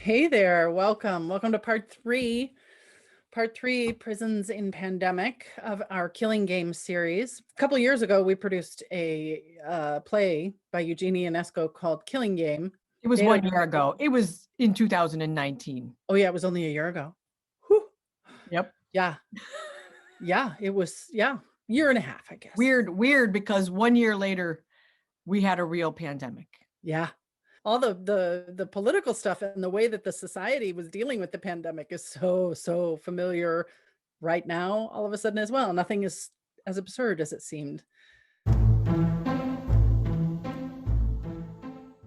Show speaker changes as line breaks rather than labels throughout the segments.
Hey there, welcome. Welcome to part three, Prisons in Pandemic of our Killing Game series. A couple years ago, we produced a play by Eugene Ionesco called Killing Game.
It was 1 year ago. It was in 2019.
Oh yeah, it was only a year ago. Whew.
Yep.
Yeah. Yeah, it was, year and a half, I guess.
Weird, because 1 year later, we had a real pandemic.
Yeah. All the political stuff and the way that the society was dealing with the pandemic is so familiar right now, all of a sudden as well. Nothing is as absurd as it seemed.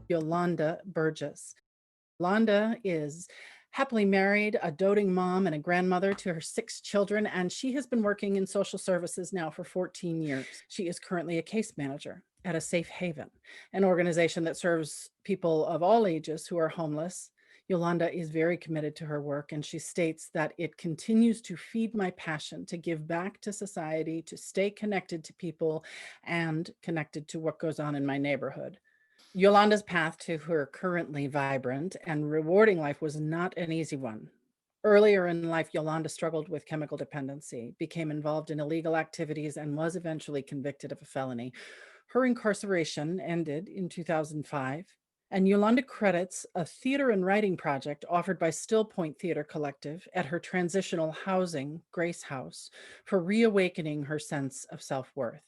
Yolanda Burgess. Yolanda is happily married, a doting mom and a grandmother to her 6 children, and she has been working in social services now for 14 years. She is currently a case manager at a Safe Haven, an organization that serves people of all ages who are homeless. Yolanda is very committed to her work, and she states that it continues to feed my passion to give back to society, to stay connected to people and connected to what goes on in my neighborhood. Yolanda's path to her currently vibrant and rewarding life was not an easy one. Earlier in life, Yolanda struggled with chemical dependency, became involved in illegal activities, and was eventually convicted of a felony. Her incarceration ended in 2005, and Yolanda credits a theater and writing project offered by Still Point Theater Collective at her transitional housing, Grace House, for reawakening her sense of self-worth.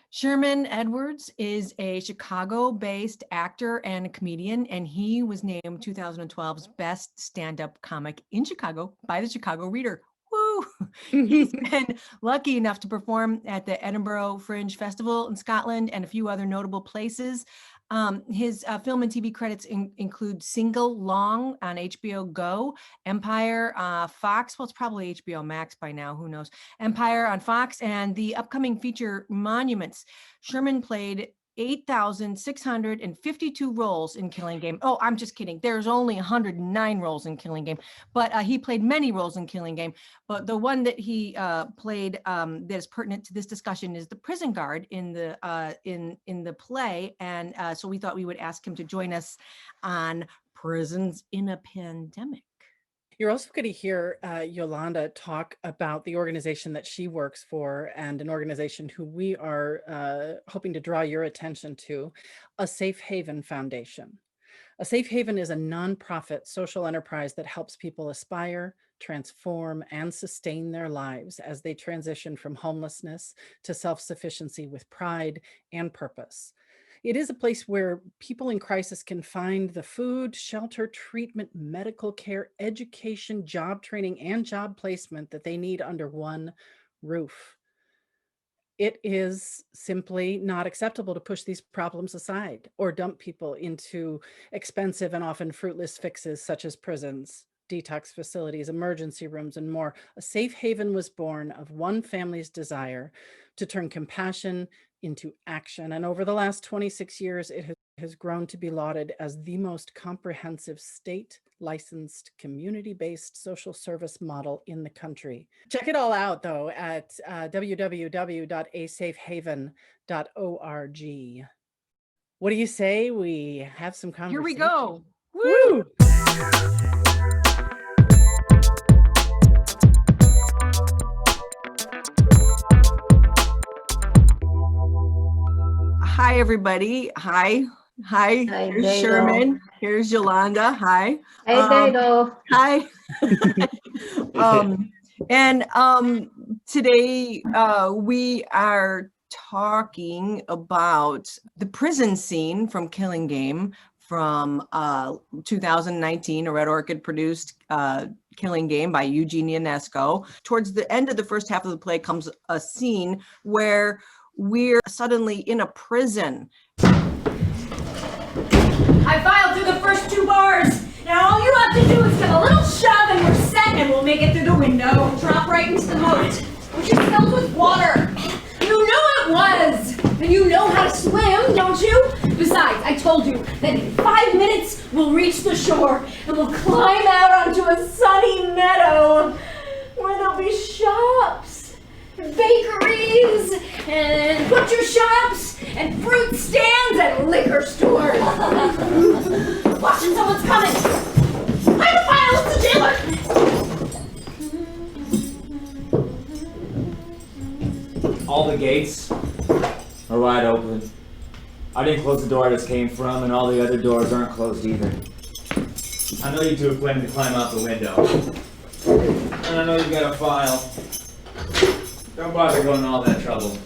Sherman Edwards is a Chicago-based actor and comedian, and he was named 2012's best stand-up comic in Chicago by the Chicago Reader. Woo! He's been lucky enough to perform at the Edinburgh Fringe Festival in Scotland and a few other notable places. His film and TV credits include Single Long on HBO Go, Empire, Fox, well, it's probably HBO Max by now, who knows, Empire on Fox, and the upcoming feature Monuments. Sherman played 8,652 roles in Killing Game. Oh, I'm just kidding. There's only 109 roles in Killing Game, but he played many roles in Killing Game. But the one that he played that is pertinent to this discussion is the prison guard in the play. And so we thought we would ask him to join us on Prisons in a Pandemic.
You're also going to hear Yolanda talk about the organization that she works for, and an organization who we are hoping to draw your attention to, A Safe Haven Foundation. A Safe Haven is a nonprofit social enterprise that helps people aspire, transform, and sustain their lives as they transition from homelessness to self-sufficiency with pride and purpose. It is a place where people in crisis can find the food, shelter, treatment, medical care, education, job training, and job placement that they need under one roof. It is simply not acceptable to push these problems aside or dump people into expensive and often fruitless fixes such as prisons, detox facilities, emergency rooms, and more. A Safe Haven was born of one family's desire to turn compassion into action. And over the last 26 years, it has grown to be lauded as the most comprehensive state-licensed, community-based social service model in the country. Check it all out, though, at www.asafehaven.org. What do you say we have some conversation?
Here we go.
Woo!
Hi, everybody. Hi. Here's
Dado.
Sherman. Here's Yolanda. Hi.
Hey, Dado.
Hi. Today we are talking about the prison scene from Killing Game from 2019. A Red Orchid produced Killing Game by Eugene Ionesco. Towards the end of the first half of the play comes a scene where we're suddenly in a prison.
I filed through the first 2 bars. Now all you have to do is give a little shove and we're set, and we'll make it through the window. Drop right into the moat, which is filled with water. You knew it was! And you know how to swim, don't you? Besides, I told you that in 5 minutes we'll reach the shore and we'll climb out onto a sunny meadow where there'll be shops, bakeries, and butcher shops, and fruit stands and liquor stores. Watching someone's coming. Hide the file, it's the jailer.
All the gates are wide open. I didn't close the door I just came from, and all the other doors aren't closed either. I know you two are planning to climb out the window. And I know you've got a file. Don't bother going to all that trouble.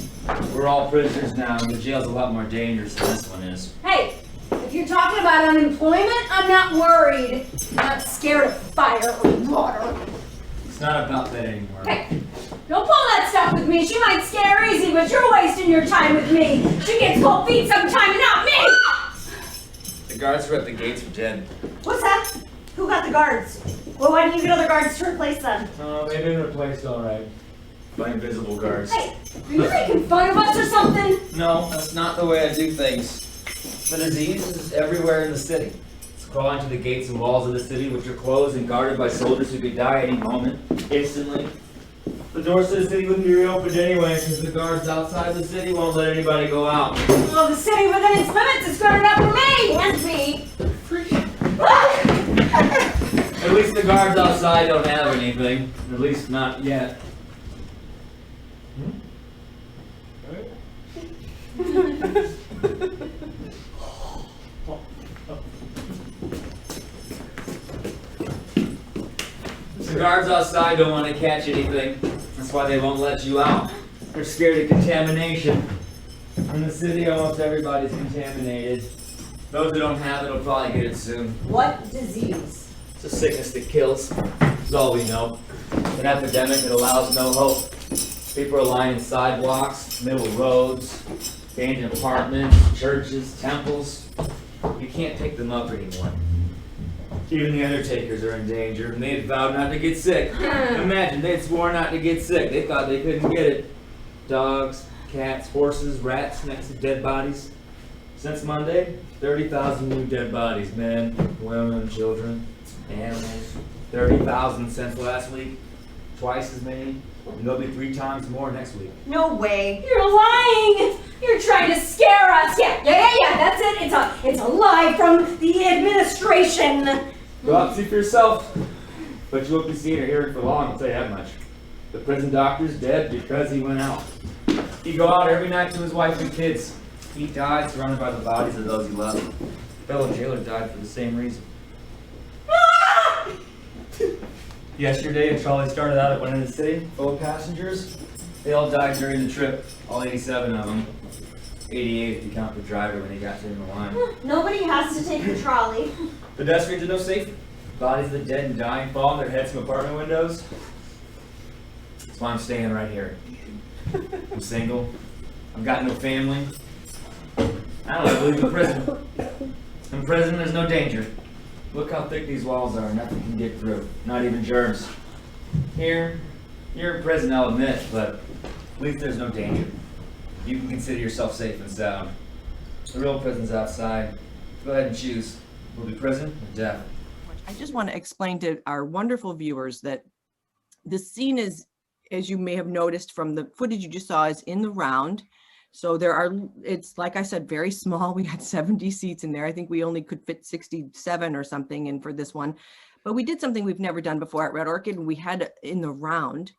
We're all prisoners now, and the jail's a lot more dangerous than this one is.
Hey, if you're talking about unemployment, I'm not worried. I'm not scared of fire or water.
It's not about that anymore.
Hey, don't pull that stuff with me. She might scare easy, but you're wasting your time with me. She gets cold feet sometime, not me.
The guards who are at the gates are dead.
What's that? Who got the guards? Well, why didn't you get other guards to replace them?
Oh, they've been replaced all right. By invisible guards.
Hey, are you making fun of us or something?
No, that's not the way I do things. The disease is everywhere in the city. It's crawling to the gates and walls of the city, which are closed and guarded by soldiers who could die any moment, instantly. The doors to the city wouldn't be reopened anyway, because the guards outside the city won't let anybody go out.
Well, the city within its limits is good enough for me and me.
At least the guards outside don't have anything. At least not yet. The guards outside don't want to catch anything. That's why they won't let you out. They're scared of contamination. In the city, almost everybody's contaminated. Those who don't have it will probably get it soon.
What disease?
It's a sickness that kills. That's all we know. An epidemic that allows no hope. People are lying in sidewalks, middle roads, abandoned apartments, churches, temples. You can't pick them up anymore. Even the undertakers are in danger, and they had vowed not to get sick. Imagine, they had sworn not to get sick. They thought they couldn't get it. Dogs, cats, horses, rats next to dead bodies. Since Monday, 30,000 new dead bodies. Men, women, children, animals. 30,000 since last week. Twice as many. And there'll be 3 times more next week.
No way. You're lying. You're trying to scare us. Yeah. That's it. It's a lie from the administration.
Go out and see for yourself. But you won't be seeing or hearing for long, I'll tell you that much. The prison doctor's dead because he went out. He'd go out every night to his wife and kids. He died surrounded by the bodies of those he loved. Fellow jailer died for the same reason. Yesterday, a trolley started out at one end of the city, full of passengers. They all died during the trip, all 87 of them. 88 if you count the driver when he got to the line.
Nobody has to take the trolley.
Pedestrians are no safer. Bodies of the dead and dying fall on their heads from apartment windows. That's why I'm staying right here. I'm single. I've got no family. I don't ever leave the prison. In prison, there's no danger. Look how thick these walls are. Nothing can get through. Not even germs. Here, you're in prison, I'll admit, but at least there's no danger. You can consider yourself safe and sound. The real prison's outside. Go ahead and choose. Will be prison or death.
I just want to explain to our wonderful viewers that the scene is, as you may have noticed from the footage you just saw, is in the round. So it's like I said, very small. We had 70 seats in there. I think we only could fit 67 or something in for this one. But we did something we've never done before at Red Orchid. We had in the round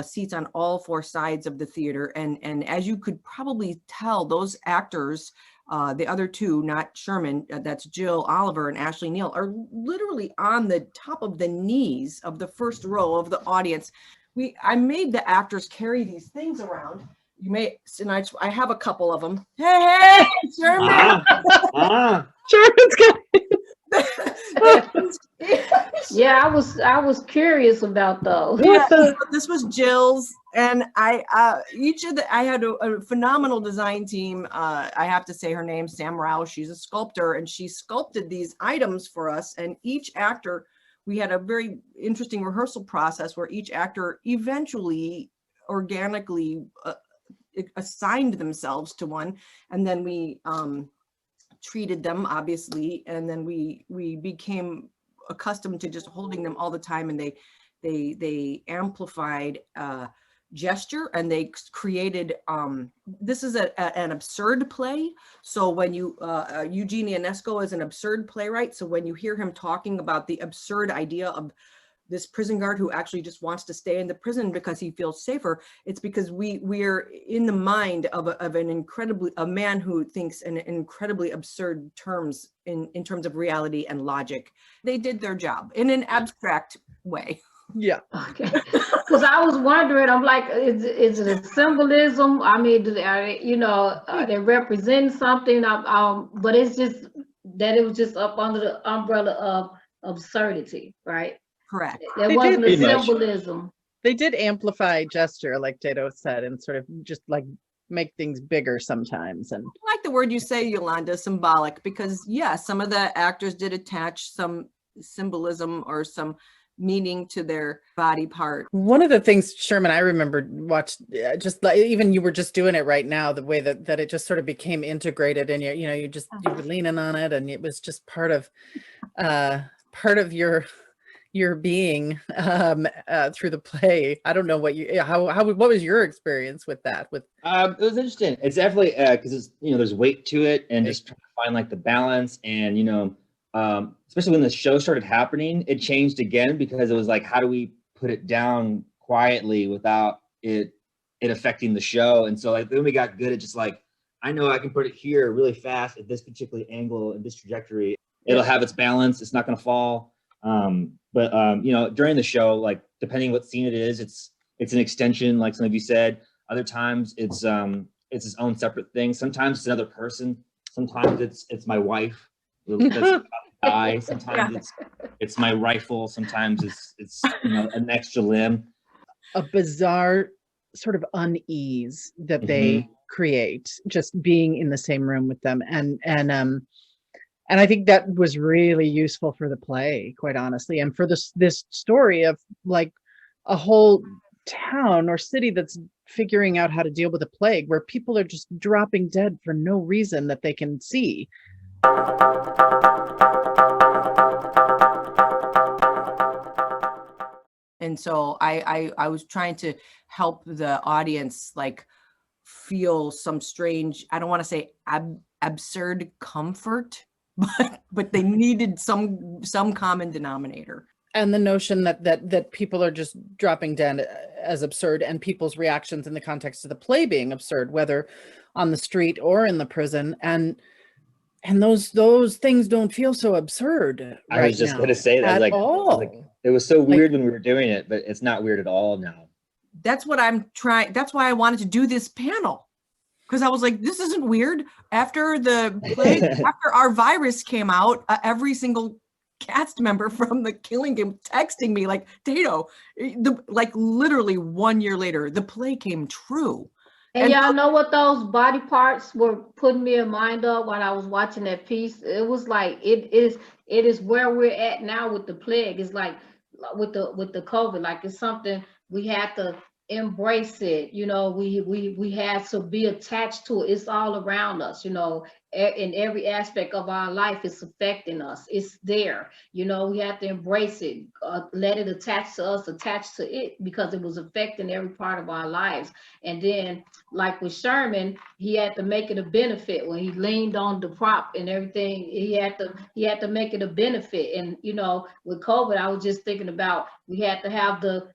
seats on all 4 sides of the theater. And as you could probably tell, those actors, the other 2, not Sherman, that's Jill Oliver and Ashley Neal, are literally on the top of the knees of the first row of the audience. I made the actors carry these things around. You may, and I have a couple of them. Hey, Sherman!
Sherman's got
Yeah, I was curious about those.
Yeah, so this was Jill's, and I had a phenomenal design team. I have to say her name, Sam Rao. She's a sculptor, and she sculpted these items for us. And each actor, we had a very interesting rehearsal process where each actor eventually organically assigned themselves to one, and then we treated them, obviously, and then we became accustomed to just holding them all the time, and they amplified gesture, and they created, this is an absurd play. So when you, Eugene Ionesco is an absurd playwright. So when you hear him talking about the absurd idea of this prison guard who actually just wants to stay in the prison because he feels safer, it's because we're in the mind of a man who thinks in incredibly absurd terms in terms of reality and logic. They did their job in an abstract way.
Yeah.
Okay, because I was wondering, I'm like, is it a symbolism? I mean, are they representing something? But it's just that it was just up under the umbrella of absurdity, right?
Correct.
There
They
wasn't a
did. Pretty much.
symbolism.
They did amplify gesture, like Dado said, and sort of just like make things bigger sometimes. And
I like the word you say, Yolanda, symbolic, because yeah, some of the actors did attach some symbolism or some meaning to their body part.
one of the things, Sherman, I remember watched, just like even you were just doing it right now, the way that it just sort of became integrated, and you were leaning on it, and it was just part of your being through the play. I don't know what what was your experience with that?
It was interesting. It's definitely because it's there's weight to it, and just trying to find like the balance, and especially when the show started happening, it changed again because it was like, how do we put it down quietly without it affecting the show? And so like then we got good at just like, I know I can put it here really fast at this particular angle and this trajectory. It'll have its balance. It's not going to fall. But during the show, like depending what scene it is, it's an extension, like some of you said. Other times it's its own separate thing. Sometimes it's another person. Sometimes it's my wife that's about to die. Sometimes it's my rifle. Sometimes it's an extra limb.
A bizarre sort of unease that they create just being in the same room with them, and I think that was really useful for the play, quite honestly, and for this story of like a whole town or city that's figuring out how to deal with a plague where people are just dropping dead for no reason that they can see.
And so I was trying to help the audience like feel some strange, I don't want to say absurd comfort, but they needed some common denominator.
And the notion that people are just dropping dead as absurd, and people's reactions in the context of the play being absurd, whether on the street or in the prison, and those things don't feel so absurd.
I was just gonna say that, like it was so weird when we were doing it, but it's not weird at all now.
That's what I'm trying. That's why I wanted to do this panel, because I was like, this isn't weird. After the plague, after our virus came out, every single cast member from the KILUNG game texting me like, Dado, like literally 1 year later, the play came true.
And y'all know what those body parts were putting me in mind of when I was watching that piece? It was like it is where we're at now with the plague. It's like with the COVID, like it's something we have to embrace it. We have to be attached to it. It's all around us, in every aspect of our life. It's affecting us. It's there. We have to embrace it, let it attach to us, attach to it, because it was affecting every part of our lives. And then like with Sherman, he had to make it a benefit when he leaned on the prop and everything. He had to make it a benefit. And with COVID, I was just thinking about, we had to have the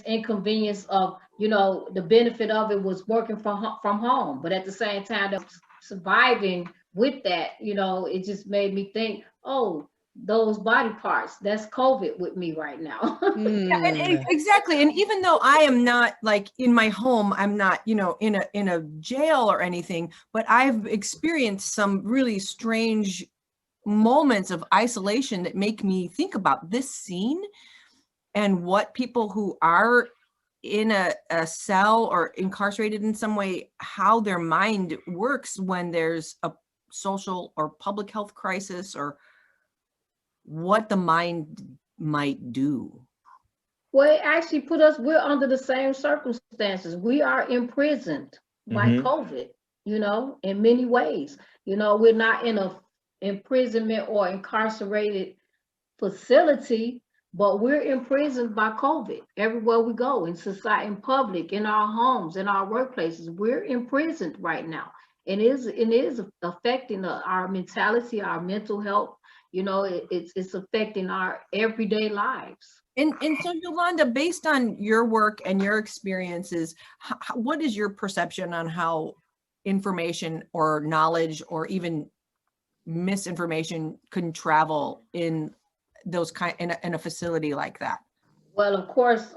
inconvenience of, the benefit of it was working from home, but at the same time, surviving with that, it just made me think, oh, those body parts, that's COVID with me right now.
Yeah, and exactly. And even though I am not like in my home, I'm not, in a jail or anything, but I've experienced some really strange moments of isolation that make me think about this scene and what people who are in a cell or incarcerated in some way, how their mind works when there's a social or public health crisis, or what the mind might do.
Well, it actually we're under the same circumstances. We are imprisoned by COVID, in many ways. We're not in a imprisonment or incarcerated facility, but we're imprisoned by COVID everywhere we go, in society, in public, in our homes, in our workplaces. We're imprisoned right now. And it is affecting our mentality, our mental health. You know, it's affecting our everyday lives.
And so Yolanda, based on your work and your experiences, what is your perception on how information or knowledge or even misinformation can travel in those in a facility like that?
Well, of course,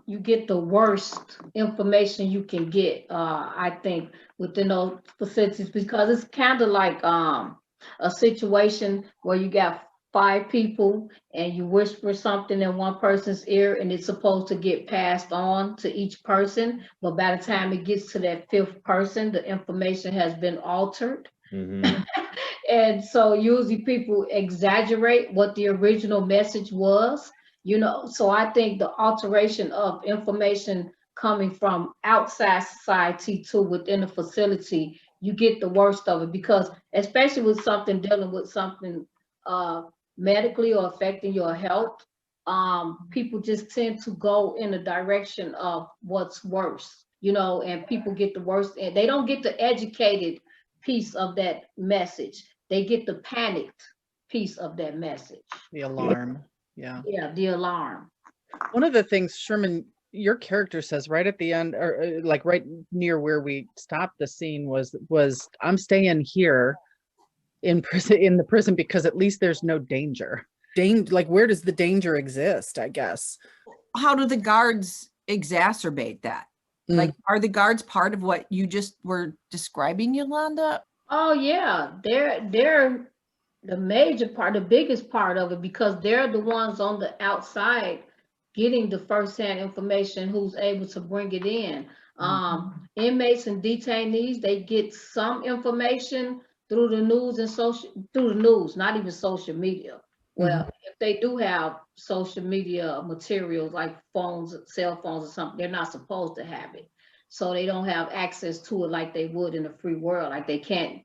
you get the worst information you can get, I think, within those facilities, because it's kind of like a situation where you got 5 people and you whisper something in one person's ear and it's supposed to get passed on to each person. But by the time it gets to that 5th person, the information has been altered.
Mhm.
And so usually people exaggerate what the original message was, you know. So I think the alteration of information coming from outside society to within the facility, you get the worst of it, because especially with something dealing with something medically or affecting your health, people just tend to go in the direction of what's worse, you know, and people get the worst, and they don't get the educated piece of that message. They get the panicked piece of that message.
The alarm. Yeah.
Yeah, the alarm.
One of the things, Sherman, your character says right at the end, or like right near where we stopped the scene, was I'm staying here in the prison because at least there's no danger. Like, where does the danger exist, I guess?
How do the guards exacerbate that? Like, are the guards part of what you just were describing, Yolanda?
Oh yeah, they're the major part, the biggest part of it, because they're the ones on the outside getting the firsthand information, who's able to bring it in. Inmates and detainees, they get some information through the news and through the news, not even social media. Well, if they do have social media materials like phones, cell phones or something, they're not supposed to have it. So they don't have access to it like they would in a free world. Like, they can't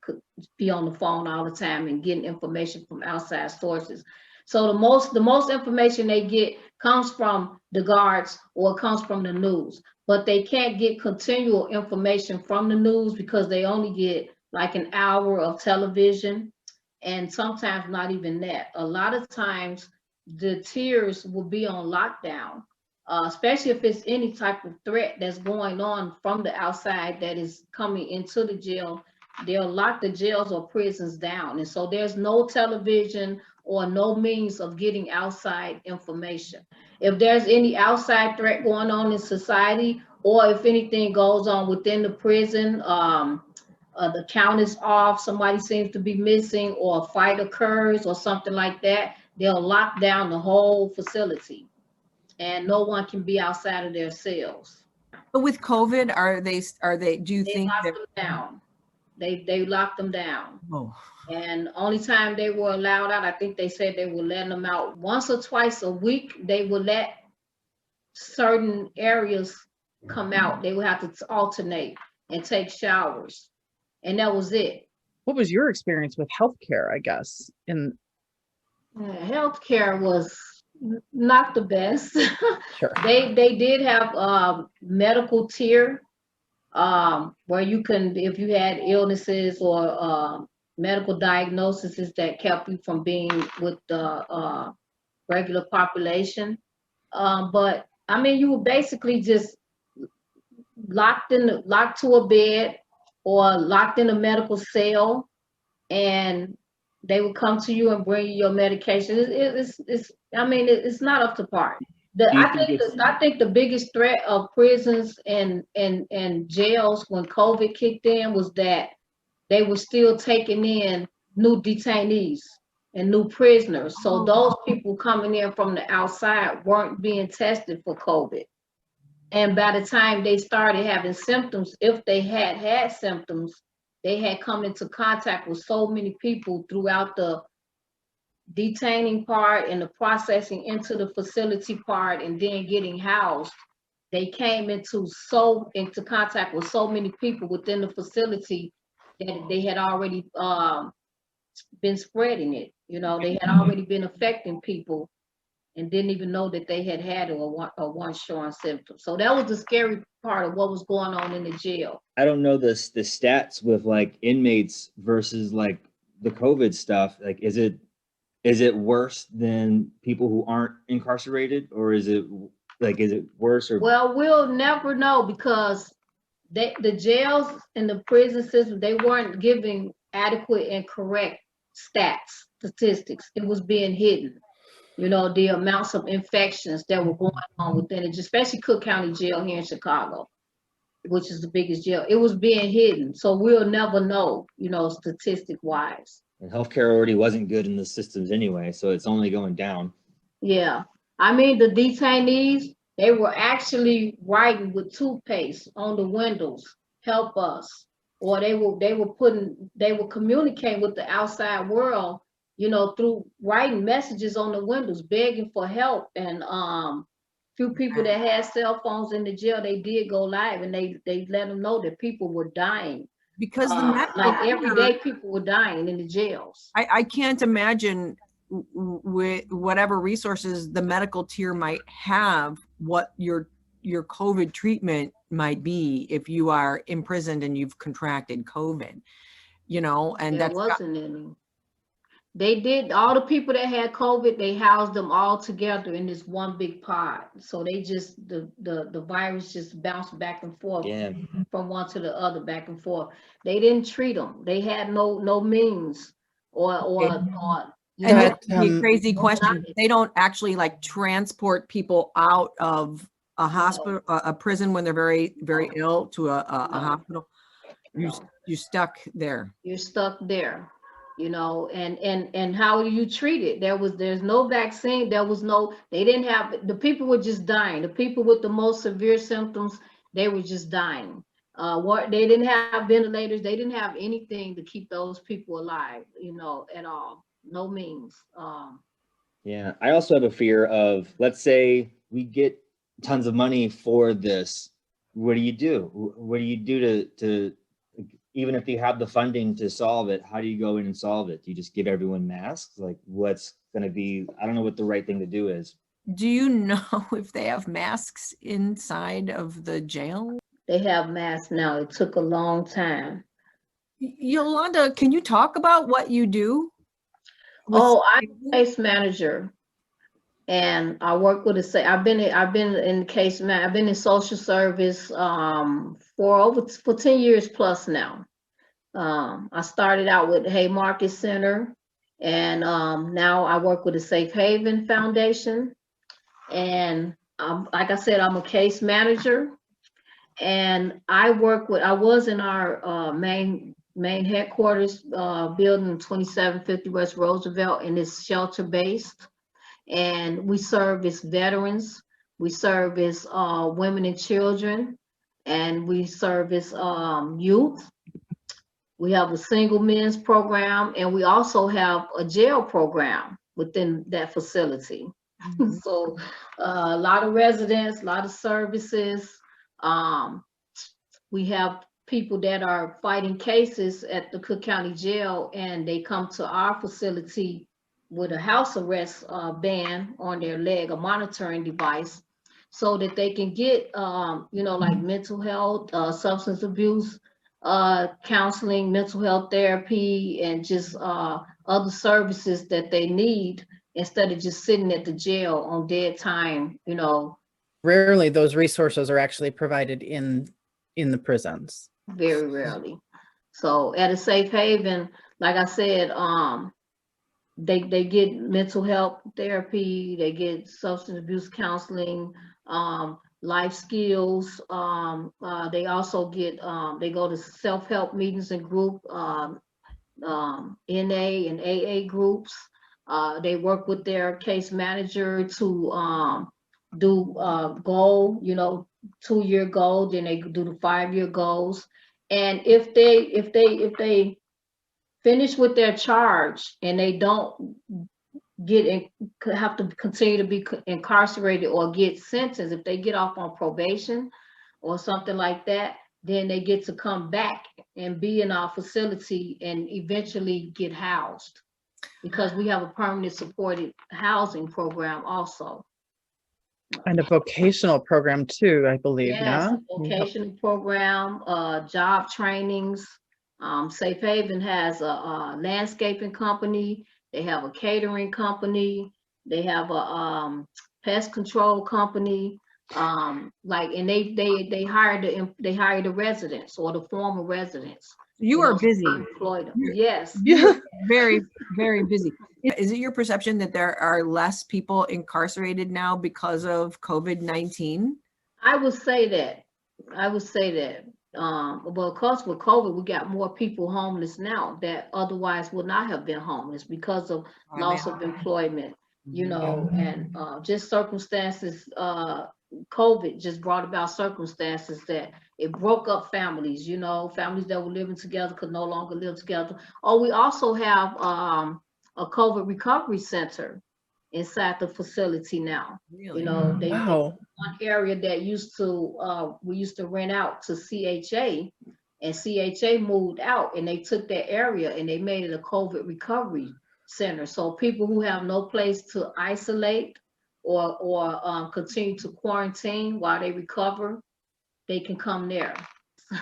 be on the phone all the time and getting information from outside sources. So the most information they get comes from the guards or comes from the news, but they can't get continual information from the news because they only get like an hour of television, and sometimes not even that. A lot of times the tiers will be on lockdown, especially if it's any type of threat that's going on from the outside that is coming into the jail. They'll lock the jails or prisons down, and so there's no television or no means of getting outside information. If there's any outside threat going on in society, or if anything goes on within the prison, the count is off, somebody seems to be missing, or a fight occurs or something like that, they'll lock down the whole facility and no one can be outside of their cells.
But with COVID, are they, do you think
Lock them down? They locked them down.
Oh.
And only time they were allowed out, I think they said they were letting them out once or twice a week. They would let certain areas come out. They would have to alternate and take showers, and that was it.
What was your experience with healthcare, I guess?
Healthcare was not the best.
Sure.
They did have medical tier, where you can, if you had illnesses or medical diagnoses that kept you from being with the regular population. But I mean, you were basically just locked to a bed or locked in a medical cell, and they would come to you and bring you your medication. It's not up to par. I think the biggest threat of prisons and jails when COVID kicked in was that they were still taking in new detainees and new prisoners. So those people coming in from the outside weren't being tested for COVID. And by the time they started having symptoms, if they had symptoms, they had come into contact with so many people throughout the detaining part and the processing into the facility part and then getting housed. They came into contact with so many people within the facility that they had already been spreading it. You know, they had already been affecting people and didn't even know that they had had it or weren't showing symptoms. So that was the scary part of what was going on in the jail.
I don't know the stats with like inmates versus like the COVID stuff. Like, is it worse than people who aren't incarcerated, or is it worse or?
Well, we'll never know because the jails and the prison system, they weren't giving adequate and correct statistics. It was being hidden. You know, the amounts of infections that were going on within it, especially Cook County Jail here in Chicago, which is the biggest jail. It was being hidden. So we'll never know, you know, statistic wise.
And healthcare already wasn't good in the systems anyway, so it's only going down.
Yeah. I mean, the detainees, they were actually writing with toothpaste on the windows, help us. Or they were communicating with the outside world, you know, through writing messages on the windows, begging for help. And few people that had cell phones in the jail, they did go live and they let them know that people were dying.
Because
like every day people were dying in the jails.
I can't imagine with whatever resources the medical tier might have, what your COVID treatment might be if you are imprisoned and you've contracted COVID, you know, and
there wasn't any. They did, all the people that had COVID, they housed them all together in this one big pod. So they just, the virus just bounced back and forth from one to the other, back and forth. They didn't treat them. They had no means
and that's a crazy question. They don't actually like transport people out of a hospital, a prison when they're very, very ill to a hospital. You're stuck there.
You're stuck there. You know, and how do you treat it? There's no vaccine. They didn't have, the people were just dying. The people with the most severe symptoms, they were just dying. They didn't have ventilators. They didn't have anything to keep those people alive, you know, at all. No means.
Yeah, I also have a fear of, let's say we get tons of money for this. What do you do? What do you do to even if you have the funding to solve it, how do you go in and solve it? Do you just give everyone masks? Like, what's going to be, I don't know what the right thing to do is.
Do you know if they have masks inside of the jail?
They have masks now. It took a long time.
Yolanda, can you talk about what you do?
I'm a case manager, and I work with I've been in case man. I've been in social service for 10 years plus now. I started out with Haymarket Center, and now I work with the Safe Haven Foundation. And like I said, I'm a case manager, and I was in our main headquarters building, 2750 West Roosevelt, and it's shelter based. And we service veterans, we service women and children, and we service youth. We have a single men's program, and we also have a jail program within that facility. Mm-hmm. So a lot of residents, a lot of services. We have people that are fighting cases at the Cook County Jail, and they come to our facility with a house arrest band on their leg, a monitoring device, so that they can get, like mental health, substance abuse, counseling, mental health therapy, and just other services that they need, instead of just sitting at the jail on dead time, you know.
Rarely those resources are actually provided in the prisons.
Very rarely. So at a Safe Haven, like I said, they get mental health therapy, they get substance abuse counseling, life skills. They also get, they go to self-help meetings and group, NA and AA groups. They work with their case manager to do goal, 2-year goal, then they do the 5-year goals. And if they finish with their charge and they don't have to continue to be incarcerated or get sentenced, if they get off on probation or something like that, then they get to come back and be in our facility and eventually get housed. because we have a permanent supported housing program also.
And a vocational program too, I believe,
Yes,
yeah?
vocational program, job trainings. Safe Haven has a landscaping company. They have a catering company. They have a pest control company. Like, and they hire the residents or the former residents.
You are
to
busy.
employ them. Yes.
Yeah.
Very, very busy. Is it your perception that there are less people incarcerated now because of COVID-19?
I would say that. I would say that. But of course, with COVID, we got more people homeless now that otherwise would not have been homeless because of loss of employment, and just circumstances. COVID just brought about circumstances that it broke up families, families that were living together could no longer live together. Oh, we also have a COVID recovery center inside the facility now.
Really?
They
Wow.
one area that we used to rent out to CHA, and CHA moved out and they took that area and they made it a COVID recovery center. So people who have no place to isolate or continue to quarantine while they recover, they can come there.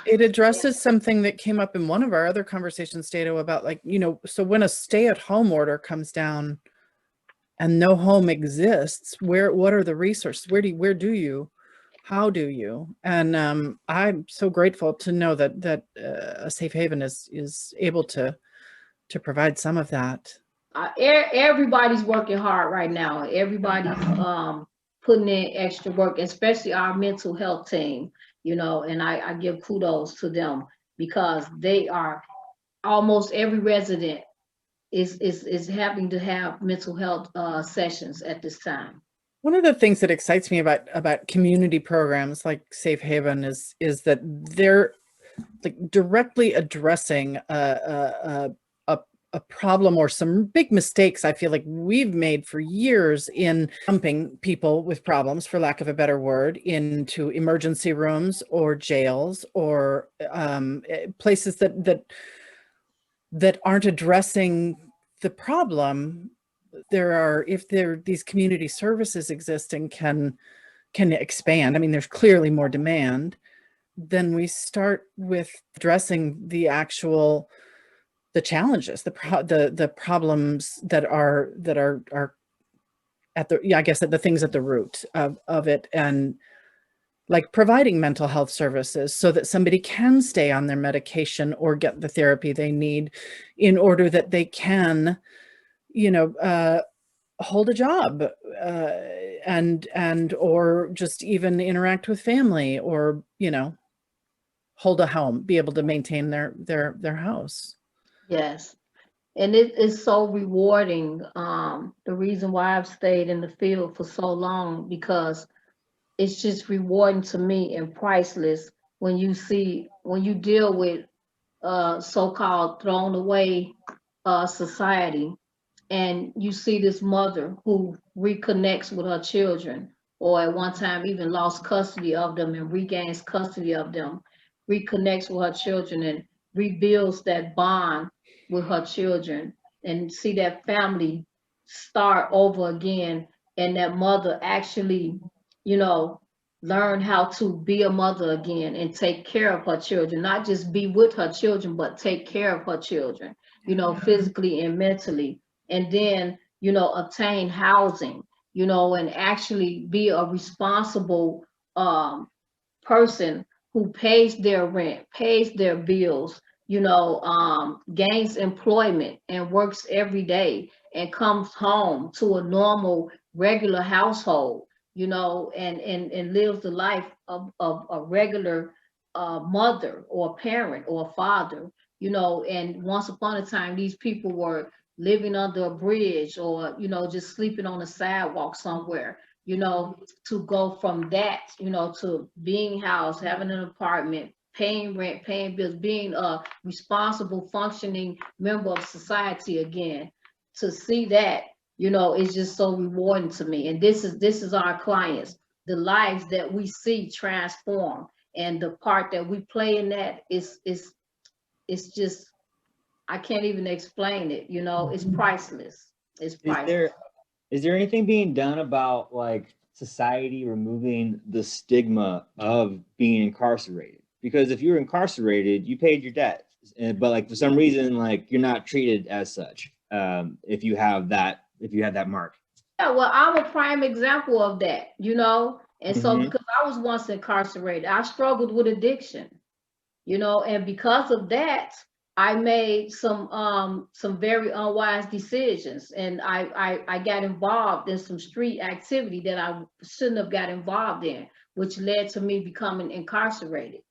It addresses something that came up in one of our other conversations, Dado, about so when a stay-at-home order comes down and no home exists, what are the resources? How do you? And I'm so grateful to know that a safe haven is able to provide some of that.
Everybody's working hard right now. Everybody's putting in extra work, especially our mental health team, and I give kudos to them because they are almost every resident is having to have mental health sessions at this time.
One of the things that excites me about community programs like Safe Haven is that they're like directly addressing a problem or some big mistakes I feel like we've made for years in dumping people with problems, for lack of a better word, into emergency rooms or jails or places that aren't addressing the problem. If these community services exist and can expand, I mean, there's clearly more demand, then we start with addressing the challenges, the problems that are at the, I guess, at the things at the root of it, and like providing mental health services so that somebody can stay on their medication or get the therapy they need in order that they can, hold a job and or just even interact with family or, hold a home, be able to maintain their house.
Yes. And it is so rewarding. The reason why I've stayed in the field for so long, because it's just rewarding to me and priceless when you deal with so-called thrown away society, and you see this mother who reconnects with her children, or at one time even lost custody of them and regains custody of them, reconnects with her children and rebuilds that bond with her children, and see that family start over again, and that mother actually, learn how to be a mother again and take care of her children, not just be with her children, but take care of her children, physically and mentally. And then, obtain housing, and actually be a responsible person who pays their rent, pays their bills, gains employment and works every day and comes home to a normal, regular household, and lives the life of a regular mother or parent or father, and once upon a time, these people were living under a bridge or, just sleeping on a sidewalk somewhere, to go from that, to being housed, having an apartment, paying rent, paying bills, being a responsible, functioning member of society again. To see that, is just so rewarding to me. And this is our clients, the lives that we see transform, and the part that we play in that is just I can't even explain it. You know, it's priceless. It's
Is
priceless.
there anything being done about like society removing the stigma of being incarcerated? Because if you're incarcerated, you paid your debt, but like for some reason, like you're not treated as such if you have that mark.
Yeah, well, I'm a prime example of that, you know. And so
Mhm.
because I was once incarcerated, I struggled with addiction, you know, and because of that, I made some very unwise decisions, and I got involved in some street activity that I shouldn't have got involved in, which led to me becoming incarcerated.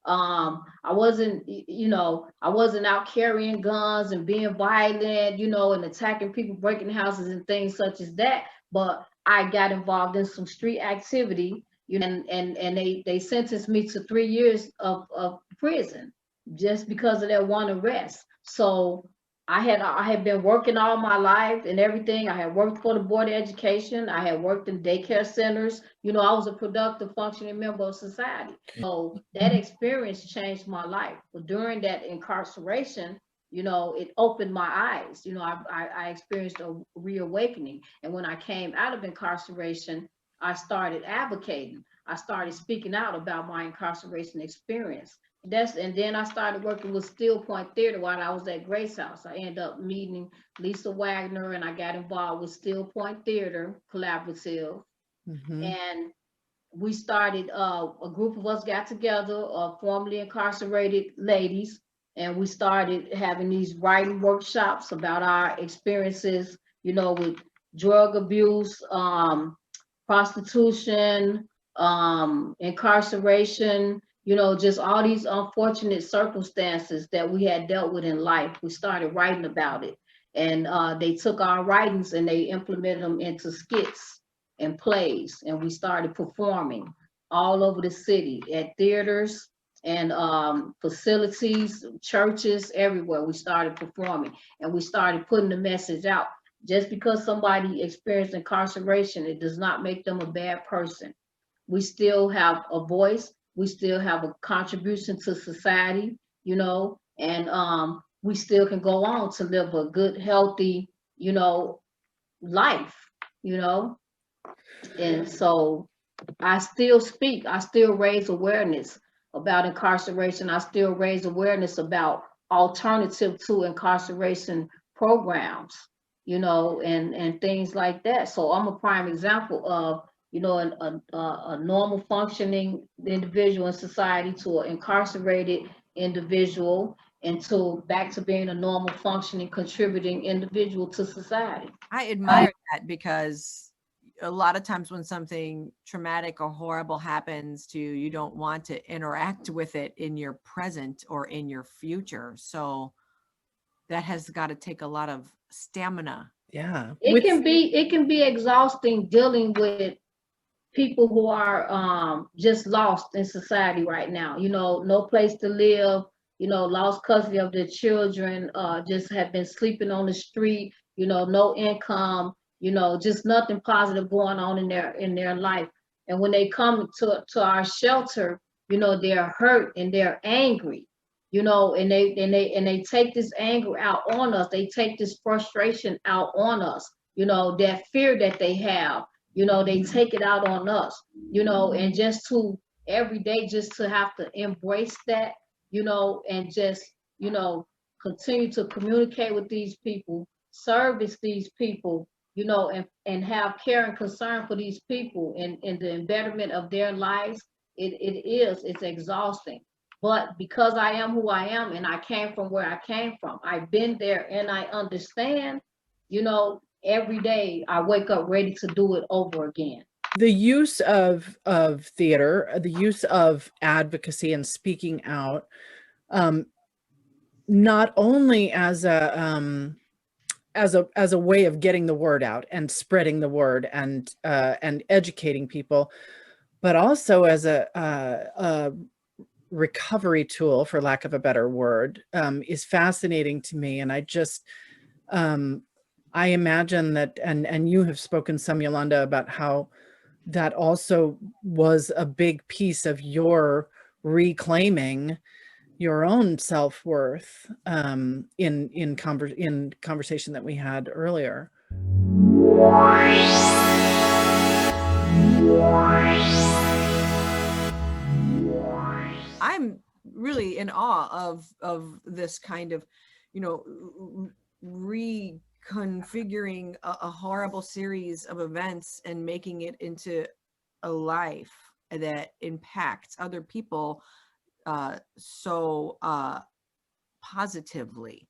I wasn't, you know, I wasn't out carrying guns and being violent, you know, and attacking people, breaking houses and things such as that. But I got involved in some street activity, you know, and they sentenced me to 3 years of prison just because of that one arrest. So I had been working all my life and everything. I had worked for the Board of Education. I had worked in daycare centers. You know, I was a productive, functioning member of society. So that experience changed my life. But during that incarceration, you know, it opened my eyes. You know, I experienced a reawakening. And when I came out of incarceration, I started advocating. I started speaking out about my incarceration experience. And then I started working with Steel Point Theater while I was at Grace House. I ended up meeting Lisa Wagner, and I got involved with Steel Point Theater Collaborative. And we started, a group of us got together, formerly incarcerated ladies, and we started having these writing workshops about our experiences, you know, with drug abuse, prostitution, incarceration, you know, just all these unfortunate circumstances that we had dealt with in life. We started writing about it. And they took our writings and they implemented them into skits and plays. And we started performing all over the city at theaters and facilities, churches, everywhere. We started performing and we started putting the message out. Just because somebody experienced incarceration, it does not make them a bad person. We still have a voice. We still have a contribution to society, you know, and we still can go on to live a good, healthy, you know, life, you know. And so I still speak, I still raise awareness about incarceration. I still raise awareness about alternative to incarceration programs, you know, and things like that. So I'm a prime example of, you know, a normal functioning individual in society to an incarcerated individual and back to being a normal functioning, contributing individual to society.
I admire that because a lot of times when something traumatic or horrible happens to you, you don't want to interact with it in your present or in your future. So that has got to take a lot of stamina.
Yeah.
It can be exhausting dealing with people who are just lost in society right now, you know, no place to live, you know, lost custody of their children, just have been sleeping on the street, you know, no income, you know, just nothing positive going on in their life. And when they come to our shelter, you know, they're hurt and they're angry, you know, and they take this anger out on us. They take this frustration out on us, you know, that fear that they have. You know, they take it out on us, you know, and just to every day, just to have to embrace that, you know, and just, you know, continue to communicate with these people, service these people, you know, and have care and concern for these people and the betterment of their lives. It's exhausting. But because I am who I am and I came from where I came from, I've been there and I understand, you know, every day I wake up ready to do it over again.
The use of theater, the use of advocacy and speaking out, not only as a way of getting the word out and spreading the word and educating people, but also as a recovery tool, for lack of a better word, is fascinating to me. And I just I imagine that, and you have spoken some, Yolanda, about how that also was a big piece of your reclaiming your own self-worth in conversation that we had earlier.
I'm really in awe of this kind of, you know, reconfiguring a horrible series of events and making it into a life that impacts other people so positively.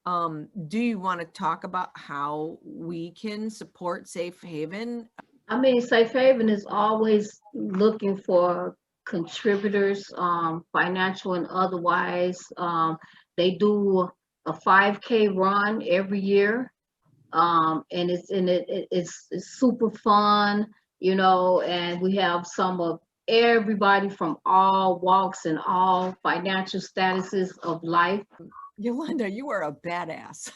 Do you want to talk about how we can support Safe Haven?
I mean, Safe Haven is always looking for contributors, financial and otherwise. They do a 5K run every year, and it's super fun, you know. And we have some of everybody from all walks and all financial statuses of life.
Yolanda, you are a badass.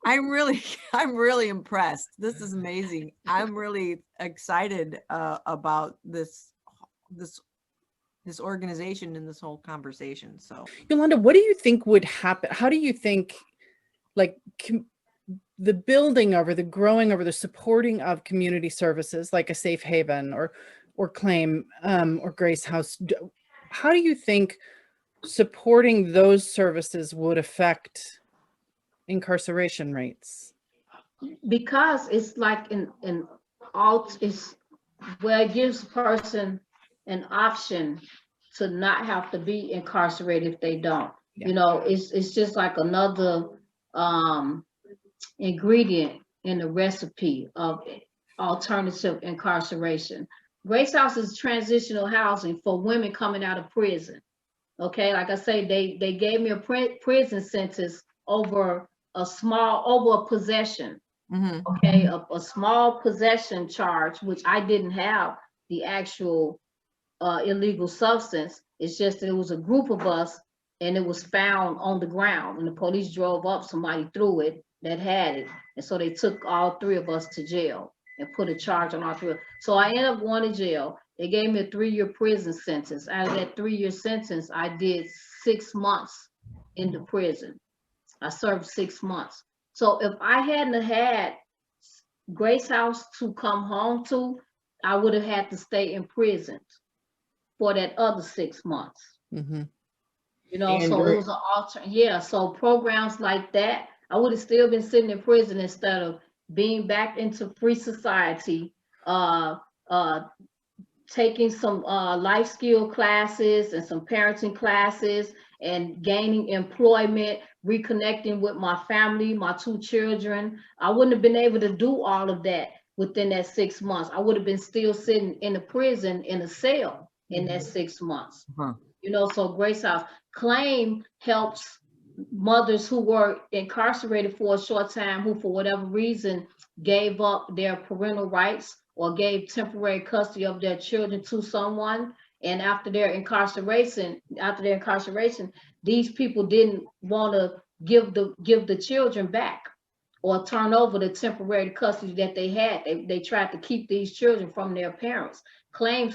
I'm really impressed. This is amazing. I'm really excited about this organization and this whole conversation. So,
Yolanda, what do you think would happen? How do you think, like, the building over, the growing over, the supporting of community services like a Safe Haven or Claim or Grace House, how do you think supporting those services would affect incarceration rates?
Because it's like an alt is where it gives a person an option to not have to be incarcerated if they don't.
Yeah.
You know, it's just like another ingredient in the recipe of alternative incarceration. Grace House is transitional housing for women coming out of prison. Okay, like I say, they gave me a prison sentence over a possession.
mm-hmm.
Okay, a small possession charge, which I didn't have the actual illegal substance. It's just that it was a group of us and it was found on the ground. And the police drove up, somebody threw it that had it. And so they took all three of us to jail and put a charge on all three. So I ended up going to jail. They gave me a 3-year prison sentence. Out of that 3-year sentence, I did 6 months in the prison. I served 6 months. So if I hadn't had Grace House to come home to, I would have had to stay in prison for that other 6 months.
Mm-hmm.
You know,
And
so it was an alternate. Yeah, so programs like that, I would have still been sitting in prison instead of being back into free society, taking some life skill classes and some parenting classes and gaining employment, reconnecting with my family, my 2 children. I wouldn't have been able to do all of that within that 6 months. I would have been still sitting in a prison in a cell in that 6 months.
Uh-huh.
You know, so Grace House Claim helps mothers who were incarcerated for a short time, who for whatever reason gave up their parental rights or gave temporary custody of their children to someone. And after their incarceration, these people didn't want to give the children back or turn over the temporary custody that they had. They tried to keep these children from their parents. Claim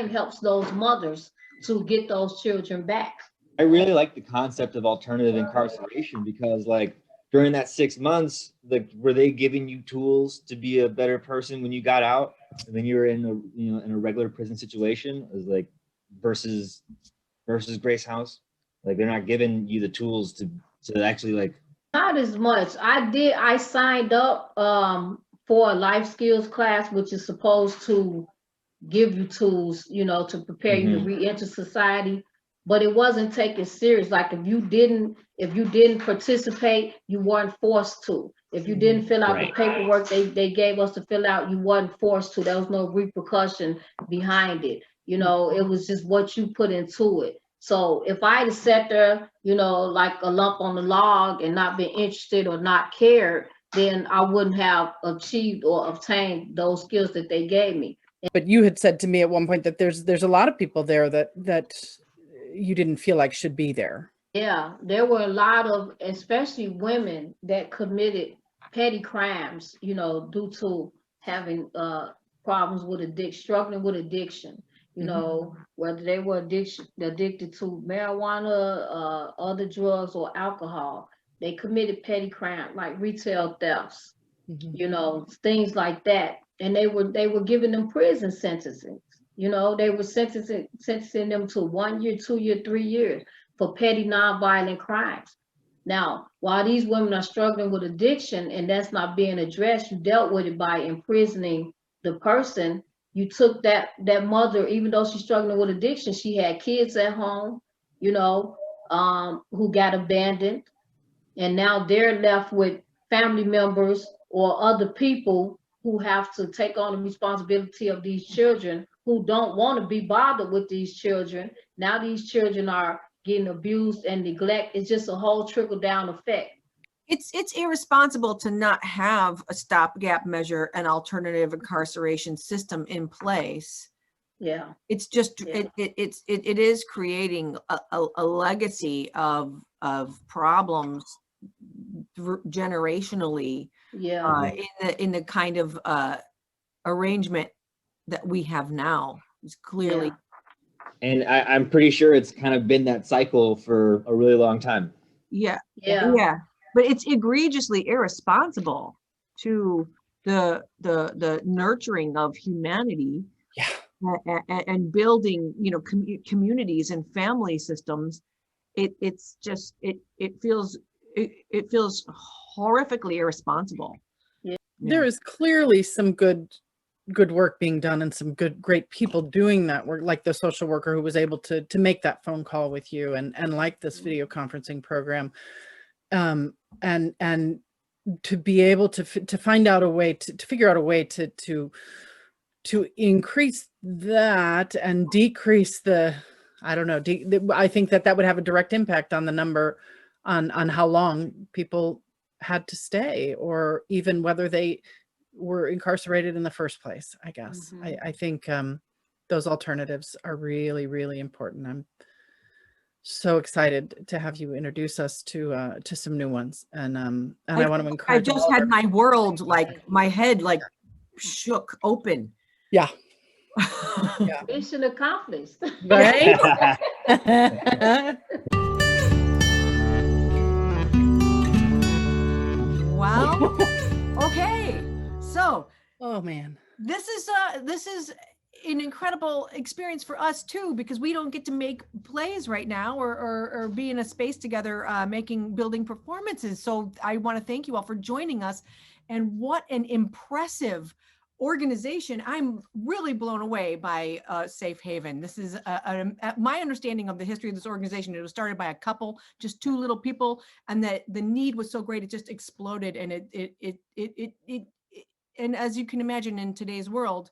helps those mothers to get those children back.
I really like the concept of alternative incarceration because, like, during that 6 months, like, were they giving you tools to be a better person when you got out and then you were in a regular prison situation? It was like versus Grace House, like they're not giving you the tools to actually, like.
Not as much. I signed up for a life skills class, which is supposed to give you tools, you know, to prepare you to re-enter society, but it wasn't taken serious. Like if you didn't participate, you weren't forced to. If you didn't fill out the paperwork they gave us to fill out, you weren't forced to. There was no repercussion behind it. You know, it was just what you put into it. So if I had sat there, you know, like a lump on the log and not been interested or not cared, then I wouldn't have achieved or obtained those skills that they gave me.
But you had said to me at one point that there's a lot of people there that you didn't feel like should be there.
Yeah, there were a lot of, especially women, that committed petty crimes, you know, due to having problems with struggling with addiction. you know, whether they were addicted to marijuana, other drugs, or alcohol. They committed petty crime like retail thefts, you know, things like that. And they were giving them prison sentences. You know, they were sentencing them to 1 year, 2 year, 3 years for petty nonviolent crimes. Now, while these women are struggling with addiction and that's not being addressed, you dealt with it by imprisoning the person. You took that mother, even though she's struggling with addiction, she had kids at home, you know, who got abandoned. And now they're left with family members or other people who have to take on the responsibility of these children who don't want to be bothered with these children. Now these children are getting abused and neglected. It's just a whole trickle down effect.
It's irresponsible to not have a stopgap measure and alternative incarceration system in place.
Yeah.
It's just,
Yeah.
it is creating a legacy of problems generationally.
Yeah.
In the kind of arrangement that we have now. Is clearly.
And I'm pretty sure it's kind of been that cycle for a really long time.
Yeah.
Yeah.
But it's egregiously irresponsible to the nurturing of humanity.
Yeah.
And building, you know, communities and family systems. It's just it feels horrifically irresponsible.
Yeah.
There is clearly some good work being done and some great people doing that work, like the social worker who was able to make that phone call with you, and like this video conferencing program, and to be able to find out a way to figure out a way to increase that and decrease the, I don't know, I think that would have a direct impact on the number, on how long people had to stay, or even whether they were incarcerated in the first place, I guess. I think those alternatives are really, really important. I'm so excited to have you introduce us to some new ones. And I want to encourage.
I just had my world, like my head, like shook open.
Yeah.
Yeah. Mission accomplished.
Right?
Well, okay. So,
oh man,
this is an incredible experience for us too, because we don't get to make plays right now or be in a space together building performances. So I want to thank you all for joining us, and what an impressive organization. I'm really blown away by Safe Haven. This is my understanding of the history of this organization. It was started by a couple, just two little people, and that the need was so great it just exploded. And and as you can imagine, in today's world,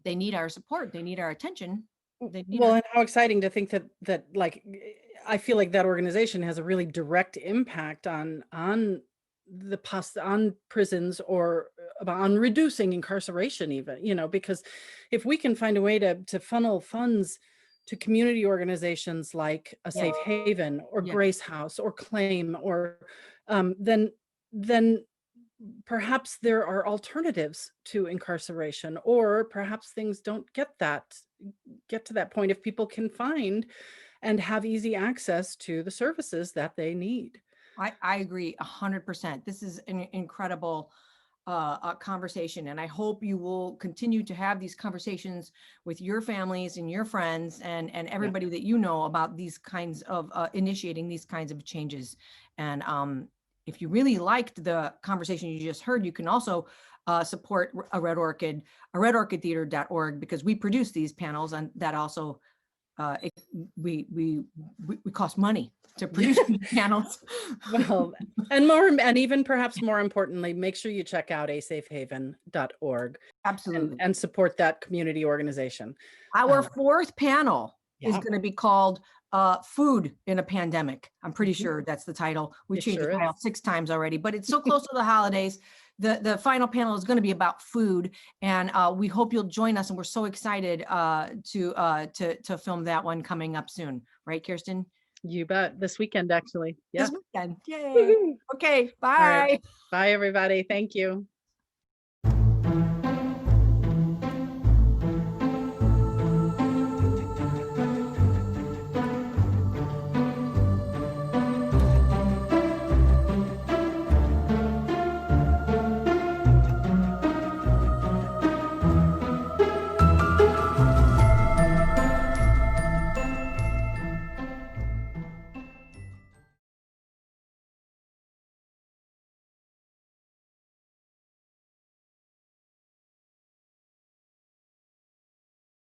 they need our support. They need our attention.
And how exciting to think that like, I feel like that organization has a really direct impact on prisons, or on reducing incarceration even, you know, because if we can find a way to funnel funds to community organizations like a Safe Haven or Grace House or Claim, or then perhaps there are alternatives to incarceration, or perhaps things don't get to that point if people can find and have easy access to the services that they need.
I agree 100%. This is an incredible conversation, and I hope you will continue to have these conversations with your families and your friends and everybody that you know about these kinds of initiating these kinds of changes. And if you really liked the conversation you just heard, you can also support A Red Orchid, redorchidtheater.org, because we produce these panels, and that also we cost money to produce these panels.
Well, and even perhaps more importantly, make sure you check out asafehaven.org.
Absolutely.
And support that community organization.
Our fourth panel is going to be called Food in a Pandemic. I'm pretty sure that's the title. We changed the title 6 times already, but it's so close to the holidays. The final panel is going to be about food, and we hope you'll join us. And we're so excited to film that one coming up soon. Right, Kirsten?
You bet. This weekend, actually.
This weekend. Yay. Okay. Bye.
All right. Bye, everybody. Thank you.